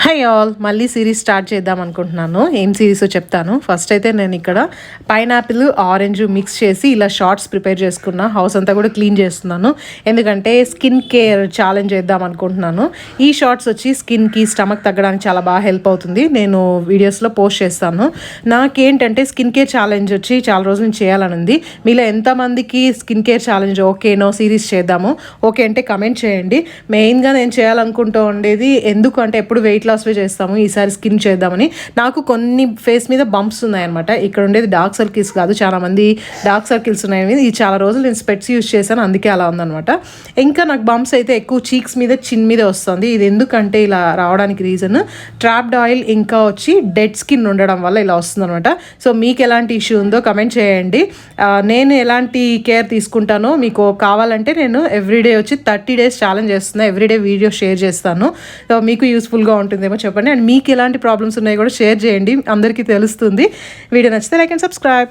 High all, మళ్ళీ series start చేద్దాం అనుకుంటున్నాను. ఏం సిరీసో చెప్తాను. ఫస్ట్ అయితే నేను ఇక్కడ పైనాపిల్ ఆరెంజ్ మిక్స్ చేసి ఇలా షార్ట్స్ ప్రిపేర్ చేసుకున్నా. హౌస్ అంతా కూడా క్లీన్ చేస్తున్నాను, ఎందుకంటే స్కిన్ కేర్ ఛాలెంజ్ చేద్దాం అనుకుంటున్నాను. ఈ షార్ట్స్ వచ్చి స్కిన్కి స్టమక్ తగ్గడానికి చాలా బాగా హెల్ప్ అవుతుంది. నేను వీడియోస్లో పోస్ట్ చేస్తాను. నాకేంటంటే స్కిన్ కేర్ ఛాలెంజ్ వచ్చి చాలా రోజుల నుంచి చేయాలని ఉంది. మీలో ఎంతమందికి స్కిన్ కేర్ ఛాలెంజ్ ఓకేనో సిరీస్ చేద్దాము ఓకే అంటే కమెంట్ చేయండి. మెయిన్గా నేను చేయాలనుకుంటూ ఉండేది ఎందుకు అంటే ఎప్పుడు వెయిట్ లాస్వే చేస్తాము, ఈసారి స్కిన్ చేద్దామని. నాకు కొన్ని ఫేస్ మీద బంప్స్ ఉన్నాయన్నమాట. ఇక్కడ ఉండేది డార్క్ సర్కిల్స్ కాదు, చాలా మంది డార్క్ సర్కిల్స్ ఉన్నాయి. ఇది చాలా రోజులు నేను స్పెట్స్ యూజ్ చేశాను, అందుకే అలా ఉందన్నమాట. ఇంకా నాకు బంప్స్ అయితే ఎక్కువ చీక్స్ మీద చిన్ మీద వస్తుంది. ఇది ఎందుకంటే ఇలా రావడానికి రీజన్ ట్రాప్డ్ ఆయిల్ ఇంకా వచ్చి డెడ్ స్కిన్ ఉండడం వల్ల ఇలా వస్తుంది అనమాట. సో మీకు ఎలాంటి ఇష్యూ ఉందో కమెంట్ చేయండి. నేను ఎలాంటి కేర్ తీసుకుంటానో మీకు కావాలంటే నేను ఎవ్రీడే వచ్చి 30 days ఛాలెంజ్ చేస్తున్నాను. ఎవ్రీడే వీడియో షేర్ చేస్తాను. సో మీకు యూస్ఫుల్గా ఉంటుందేమో చెప్పండి. అండ్ మీకు ఎలాంటి ప్రాబ్లమ్స్ ఉన్నాయో కూడా షేర్ చేయండి, అందరికీ తెలుస్తుంది. వీడియో నచ్చితే లైక్ అండ్ సబ్స్క్రైబ్.